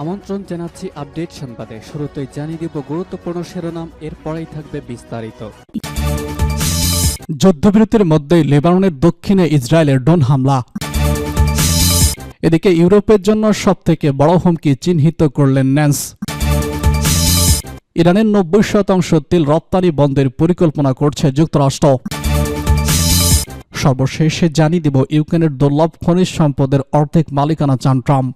আমন্ত্রণ জানাচ্ছি আপডেট সংবাদে। শুরুতেই জানিয়ে দিব গুরুত্বপূর্ণ শিরোনাম, এরপরেই থাকবে বিস্তারিত। যুদ্ধবিরতির মধ্যেই লেবাননের দক্ষিণে ইসরায়েলের ড্রোন হামলা। এদিকে ইউরোপের জন্য সবথেকে বড় হুমকি চিহ্নিত করলেন ন্যান্স। ইরানের 90% তেল রপ্তানি বন্ধের পরিকল্পনা করছে যুক্তরাষ্ট্র। সর্বশেষে জানিয়ে দিব ইউক্রেনের দুর্লভ খনিজ সম্পদের অর্ধেক মালিকানা চান ট্রাম্প।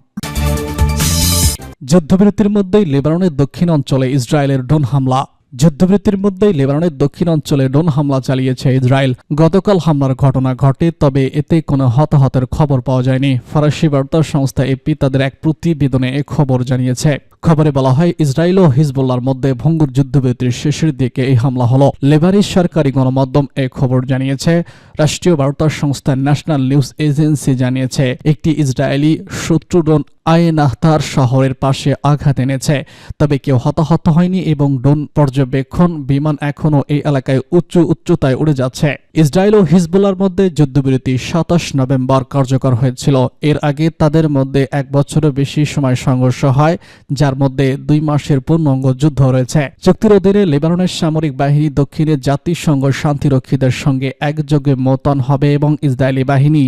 যুদ্ধবিরতির মধ্যেই লেবাননের দক্ষিণ অঞ্চলে ইসরায়েলের ড্রোন হামলা। যুদ্ধবিরতির মধ্যেই লেবাননের দক্ষিণ অঞ্চলে ড্রোন হামলা চালিয়েছে ইসরায়েল। গতকাল হামলার ঘটনা ঘটে, তবে এতে কোনো হতাহতের খবর পাওয়া যায়নি। ফরাসি বার্তা সংস্থা এপি তাদের এক প্রতিবেদনে এ খবর জানিয়েছে। খবরে বলা হয়, ইসরায়েল ও হিজবুল্লাহর মধ্যে ভঙ্গুর যুদ্ধবিরতির শেষের দিকে এই হামলা হলো। লেবানিজ সরকারি গণমাধ্যম এ খবর জানিয়েছে। রাষ্ট্রীয় বার্তা সংস্থা ন্যাশনাল নিউজ এজেন্সি জানিয়েছে, একটি ইসরায়েলি শত্রু ড্রোন আয়েনাহতার শহরের পাশে আঘাত এনেছে, তবে কেউ হতাহত হয়নি এবং ড্রোন পর্যবেক্ষণ বিমান এখনও এই এলাকায় উচ্চতায় উড়ে যাচ্ছে। ইসরায়েল ও হিজবুল্লাহর মধ্যে যুদ্ধবিরতি 27 নভেম্বর কার্যকর হয়েছিল। এর আগে তাদের মধ্যে 1 বছরের বেশি সময় সংঘর্ষ হয়, যার মধ্যে 2 মাসের পূর্ণাঙ্গ যুদ্ধ রয়েছে। চুক্তির অধীনে লেবাননের সামরিক বাহিনী দক্ষিণে জাতিসংঘ শান্তিরক্ষীদের সঙ্গে একযোগে মোতায়েন হবে এবং ইসরায়েলি বাহিনী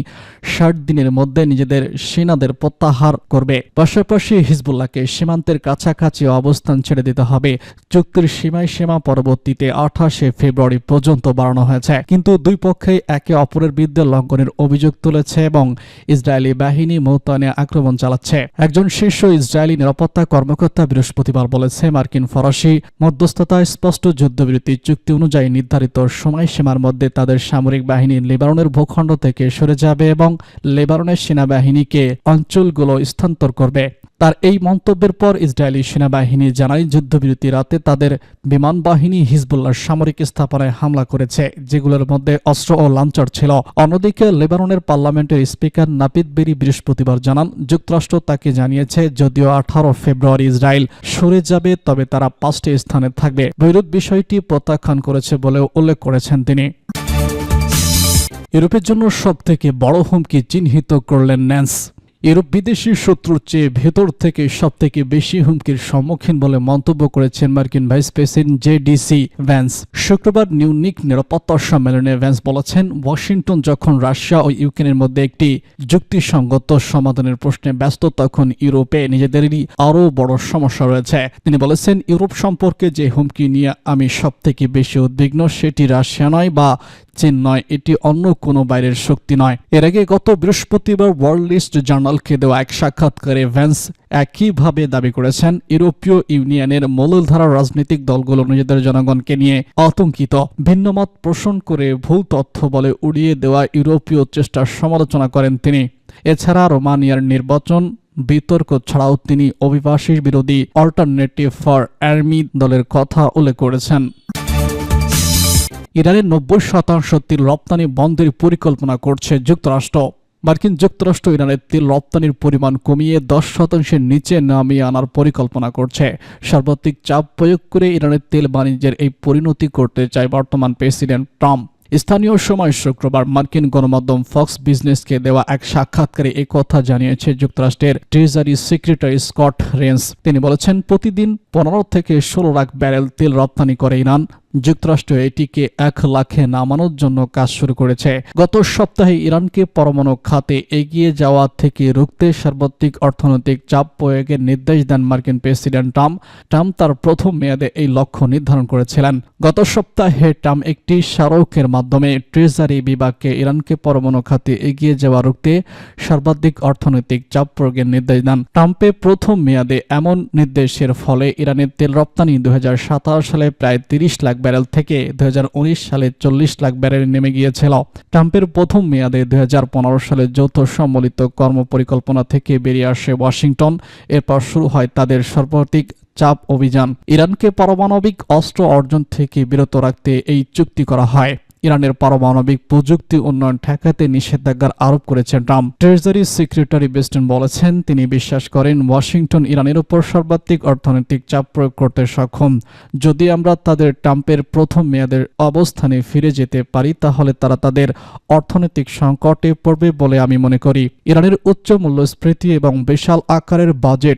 60 দিনের মধ্যে নিজেদের সেনাদের প্রত্যাহার করবে। পাশাপাশি হিজবুল্লাহকে সীমান্তের কাছাকাছি অবস্থান ছেড়ে দিতে হবে। চুক্তির সীমা পরবর্তীতে 28 ফেব্রুয়ারি পর্যন্ত বাড়ানো হয়েছে, কিন্তু দুই পক্ষই একে অপরের বিরুদ্ধে লঙ্ঘনের অভিযোগ তুলেছে এবং ইসরায়েলি বাহিনী মোতায়েনে আক্রমণ চালাচ্ছে। একজন শীর্ষ ইসরায়েলি নিরাপত্তা কর্মকর্তা বৃহস্পতিবার বলেছে, মার্কিন ফরাসি মধ্যস্থতায় স্পষ্ট যুদ্ধবিরতি চুক্তি অনুযায়ী নির্ধারিত সময়সীমার মধ্যে তাদের সামরিক বাহিনী লেবাননের ভূখণ্ড থেকে সরে যাবে এবং লেবাননের সেনাবাহিনীকে অঞ্চলগুলো স্থানান্তর করবে। তার এই মন্তব্যের পর ইসরায়েলি সেনাবাহিনী জানায়, যুদ্ধবিরতি রাতে তাদের বিমান বাহিনী হিজবুল্লাহর সামরিক স্থাপনায় হামলা করেছে, যেগুলোর মধ্যে অস্ত্র ও লাঞ্চার ছিল। অন্যদিকে লেবাননের পার্লামেন্টের স্পিকার নাপিদ বেরি বৃহস্পতিবার জানান, যুক্তরাষ্ট্র তাকে জানিয়েছে যদিও 18 ফেব্রুয়ারি ইসরায়েল সরে যাবে, তবে তারা 5টি স্থানে থাকবে। বৈরুত বিষয়টি প্রত্যাখ্যান করেছে বলেও উল্লেখ করেছেন তিনি। ইউরোপের জন্য সবথেকে বড় হুমকি চিহ্নিত করলেন ন্যান্স। ইউরোপ বিদেশি শত্রুর চেয়ে ভেতর থেকে সবথেকে বেশি হুমকির সম্মুখীন বলে মন্তব্য করেছেন মার্কিন ভাইস প্রেসিডেন্ট জে.ডি.সি. ভ্যান্স। শুক্রবার মিউনিখ নিরাপত্তা সম্মেলনে ভ্যান্স বলেছেন, ওয়াশিংটন যখন রাশিয়া ও ইউক্রেনের মধ্যে একটি যুক্তিসঙ্গত সমাধানের প্রশ্নে ব্যস্ত, তখন ইউরোপে নিজেদেরই আরও বড় সমস্যা রয়েছে। তিনি বলেছেন, ইউরোপ সম্পর্কে যে হুমকি নিয়ে আমি সবথেকে বেশি উদ্বিগ্ন সেটি রাশিয়া নয় বা চীন নয়, এটি অন্য কোনো বাইরের শক্তি নয়। এর আগে গত বৃহস্পতিবার ওয়ার্ল্ড লিস্ট জার্নালকে দেওয়া এক সাক্ষাৎকারে ভ্যান্স একইভাবে দাবি করেছেন, ইউরোপীয় ইউনিয়নের মূলধারার রাজনৈতিক দলগুলো নিজেদের জনগণকে নিয়ে আতঙ্কিত। ভিন্নমত পোষণ করে ভুল তথ্য বলে উড়িয়ে দেওয়া ইউরোপীয় চেষ্টার সমালোচনা করেন তিনি। এছাড়া রোমানিয়ার নির্বাচন বিতর্ক ছাড়াও তিনি অভিবাসী বিরোধী অল্টারনেটিভ ফর আর্মি দলের কথা উল্লেখ করেছেন। ইরানের 90% তেল রপ্তানি বন্ধের পরিকল্পনা করছে যুক্তরাষ্ট্র। মার্কিন যুক্তরাষ্ট্র ইরানের তেল রপ্তানির পরিমাণ কমিয়ে 10% নিচে নামিয়ে আনার পরিকল্পনা করছে। সার্বত্রিক চাপ প্রয়োগ করে ইরানের তেল বাণিজ্যের এই পরিণতি করতে চায় বর্তমান প্রেসিডেন্ট ট্রাম্প। স্থানীয় সময় শুক্রবার মার্কিন গণমাধ্যম ফক্স বিজনেসকে দেওয়া এক সাক্ষাৎকারে একথা জানিয়েছে যুক্তরাষ্ট্রের ট্রেজারি সেক্রেটারি স্কট রেন্স। তিনি বলেছেন, প্রতিদিন 15 থেকে 16 লাখ ব্যারেল তেল রপ্তানি করে ইরান। যুক্তরাষ্ট্র এটিকে 1 লাখে নামানোর জন্য কাজ শুরু করেছে। গত সপ্তাহে ইরানকে পরমাণু খাতে এগিয়ে যাওয়া থেকে রুখতে সার্বত্রিক অর্থনৈতিক চাপ প্রয়োগের নির্দেশ দেন মার্কিন প্রেসিডেন্ট ট্রাম্প তার প্রথম মেয়াদে এই লক্ষ্য নির্ধারণ করেছিলেন। গত সপ্তাহে ট্রাম্প একটি স্মারকের মাধ্যমে ট্রেজারি বিভাগকে ইরানকে পরমাণু খাতে এগিয়ে যাওয়া রুখতে সর্বাধিক অর্থনৈতিক চাপ প্রয়োগের নির্দেশ দেন। ট্রাম্পের প্রথম মেয়াদে এমন নির্দেশের ফলে ইরানের তেল রপ্তানি 2017 সালে প্রায় 30 লাখ ব্যারেল থেকে 2019 সালে 40 লাখ ব্যারেল নেমে গিয়েছিল। ট্রাম্পের প্রথম মেয়াদে 2015 সালে যৌথ সম্মিলিত কর্মপরিকল্পনা থেকে বেরিয়ে আসে ওয়াশিংটন। এরপর শুরু হয় তাদের সর্বাধিক চাপ অভিযান। ইরানকে পারমাণবিক অস্ত্র অর্জন থেকে বিরত রাখতে এই চুক্তি করা হয়। ইরানের পারমাণবিক প্রযুক্তি উন্নয়ন ঠেকাতে নিষেধাজ্ঞা আরোপ করেছেন ট্রাম্প। ট্রেজারি সেক্রেটারি বেস্টন বলেছেন, তিনি বিশ্বাস করেন ওয়াশিংটন ইরানের উপর সর্বাধিক অর্থনৈতিক চাপ প্রয়োগ করতে সক্ষম। যদি আমরা তাদের ট্রাম্পের প্রথম মেয়াদের অবস্থানে ফিরে যেতে পারি, তাহলে তারা তাদের অর্থনৈতিক সংকটে পড়বে বলে আমি মনে করি। ইরানের উচ্চ মূল্যস্ফীতি এবং বিশাল আকারের বাজেট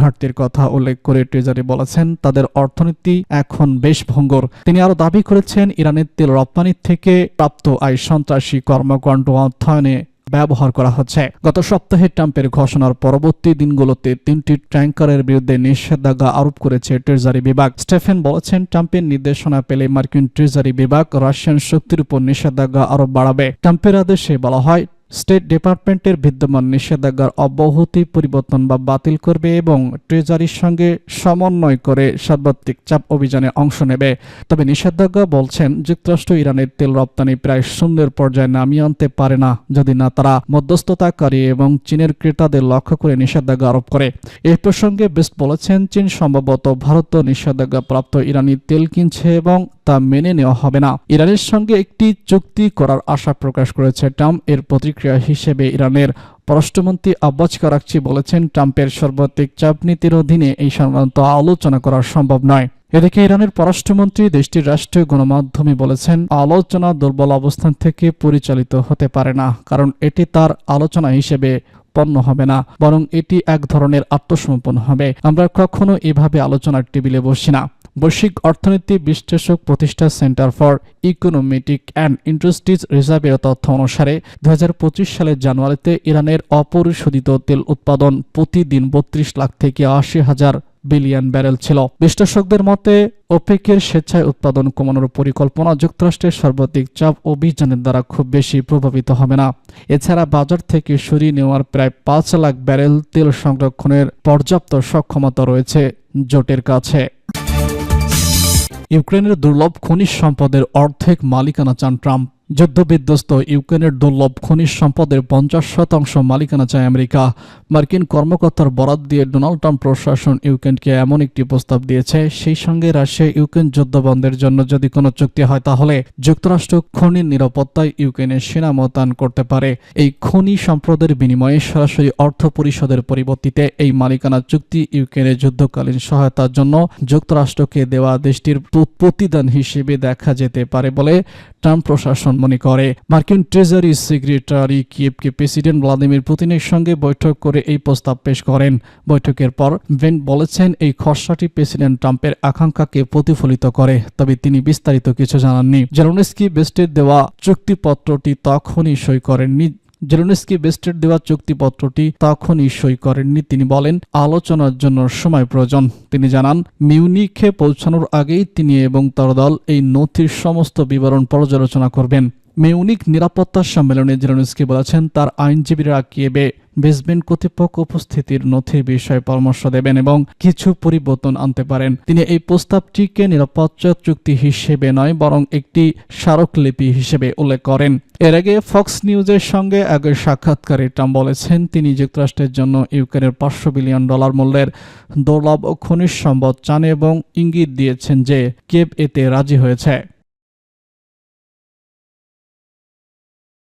ঘাটতির কথা উল্লেখ করে ট্রেজারি বলেছেন তাদের অর্থনীতি এখন বেশ ভঙ্গুর। তিনি আরও দাবি করেছেন ইরানের তেল রপ্তানি থেকে প্রাপ্ত আয় সন্ত্রাসী কর্মকাণ্ড অর্থায়নে ব্যবহার করা হচ্ছে। গত সপ্তাহে ট্রাম্পের ঘোষণার পরবর্তী দিনগুলোতে 3টি ট্যাঙ্কারের বিরুদ্ধে নিষেধাজ্ঞা আরোপ করেছে ট্রেজারি বিভাগ। স্টেফেন বলেছেন ট্রাম্পের নির্দেশনা পেলে মার্কিন ট্রেজারি বিভাগ রাশিয়ান শক্তির উপর নিষেধাজ্ঞা আরো বাড়াবে। ট্রাম্পের আদেশে বলা হয় স্টেট ডিপার্টমেন্টের বিদ্যমান নিষেধাজ্ঞার অব্যাহতি পরিবর্তন বা বাতিল করবে এবং ট্রেজারির সঙ্গে সমন্বয় করে সার্বত্রিক চাপ অভিযানে অংশ নেবে। তবে নিষেধাজ্ঞা বলছেন যুক্তরাষ্ট্র ইরানের তেল রপ্তানি প্রায় শূন্যের পর্যায়ে নামিয়ে আনতে পারে না যদি না তারা মধ্যস্থতাকারী এবং চীনের ক্রেতাদের লক্ষ্য করে নিষেধাজ্ঞা আরোপ করে। এই প্রসঙ্গে বেস্ট বলেছেন চীন সম্ভবত ভারত নিষেধাজ্ঞা প্রাপ্ত ইরানি তেল কিনছে এবং তা মেনে নেওয়া হবে না। ইরানের সঙ্গে একটি চুক্তি করার আশা প্রকাশ করেছে ট্রাম্প। এর প্রতিক্রিয়া হিসেবে ইরানের পররাষ্ট্রমন্ত্রী আব্বাস কারাকচি বলেছেন ট্রাম্পের সার্বত্রিক চাপ নীতির অধীনে এই সংক্রান্ত আলোচনা করা সম্ভব নয়। এদিকে ইরানের পররাষ্ট্রমন্ত্রী দেশটির রাষ্ট্রীয় গণমাধ্যমে বলেছেন আলোচনা দুর্বল অবস্থান থেকে পরিচালিত হতে পারে না, কারণ এটি তার আলোচনা হিসেবে পণ্য হবে না, বরং এটি এক ধরনের আত্মসমর্পণ হবে। আমরা কখনো এভাবে আলোচনার টেবিলে বসি না। বৈশ্বিক অর্থনীতি বিশ্লেষক প্রতিষ্ঠান centre for economic and industries রিসার্ভের তথ্য অনুসারে 2025 সালের জানুয়ারিতে ইরানের অপরিশোধিত তেল উৎপাদন প্রতিদিন 32 লাখ থেকে 80,000 বিলিয়ন ব্যারেল ছিল। বিশ্লেষকদের মতে ওপেকের স্বেচ্ছায় উৎপাদন কমানোর পরিকল্পনা যুক্তরাষ্ট্রের সার্বত্রিক চাপ অভিযানের দ্বারা খুব বেশি প্রভাবিত হবে না। এছাড়া বাজার থেকে সরিয়ে নেওয়ার প্রায় 5 লাখ ব্যারেল তেল সংরক্ষণের পর্যাপ্ত সক্ষমতা রয়েছে জোটের কাছে। ইউক্রেনের দুর্লভ খনিজ সম্পদের অর্ধেক মালিকানা চান ট্রাম্প। যুদ্ধবিধ্বস্ত ইউক্রেনের দুর্লভ খনিজ সম্পদের 50% মালিকানা চায় আমেরিকা। মার্কিন কর্মকর্তার বরাত দিয়ে ডোনাল্ড ট্রাম্প প্রশাসন ইউক্রেনকে এমন একটি প্রস্তাব দিয়েছে, সেই সঙ্গে রাশিয়া ইউক্রেন যুদ্ধ বন্ধের জন্য যদি কোনো চুক্তি হয় তাহলে যুক্তরাষ্ট্র খনির নিরাপত্তায় ইউক্রেনের সেনা মোতায়েন করতে পারে। এই খনি সম্পদের বিনিময়ে সরাসরি অর্থ পরিশোধের পরিবর্তিতে এই মালিকানা চুক্তি ইউক্রেনের যুদ্ধকালীন সহায়তার জন্য যুক্তরাষ্ট্রকে দেওয়া দেশটির প্রতিদান হিসেবে দেখা যেতে পারে বলে ট্রাম্প প্রশাসন মনে করে। মার্কিন ট্রেজারি সেক্রেটারি কিয়েভকে প্রেসিডেন্ট ভ্লাদিমির পুতিনের সঙ্গে বৈঠক করে এই প্রস্তাব পেশ করেন। বৈঠকের পর ভেন্ট বলেছেন এই খসড়াটি প্রেসিডেন্ট ট্রাম্পের আকাঙ্ক্ষাকে প্রতিফলিত করে, তবে তিনি বিস্তারিত কিছু জানাননি। জেলেনস্কি বেস্টের দেওয়া চুক্তিপত্রটি তখনই সই করেননি। তিনি বলেন আলোচনার জন্য সময় প্রয়োজন। তিনি জানান মিউনিখে পৌঁছানোর আগেই তিনি এবং তার দল এই নথির সমস্ত বিবরণ পর্যালোচনা করবেন। মিউনিক নিরাপত্তা সম্মেলনে জেলেনস্কি বলেছেন তার আইনজীবীরা কিয়েভে বেসমেন্ট কর্তৃপক্ষ উপস্থিতির নথির বিষয়ে পরামর্শ দেবেন এবং কিছু পরিবর্তন আনতে পারেন। তিনি এই প্রস্তাবটিকে নিরাপত্তা চুক্তি হিসেবে নয় বরং একটি স্মারকলিপি হিসেবে উল্লেখ করেন। এর আগে ফক্স নিউজের সঙ্গে আগের সাক্ষাৎকারে ট্রাম্প বলেছেন তিনি যুক্তরাষ্ট্রের জন্য ইউক্রেনের $500 বিলিয়ন মূল্যের দুর্লভ খনিজ সম্পদ চান এবং ইঙ্গিত দিয়েছেন যে কিয়েভ এতে রাজি হয়েছে।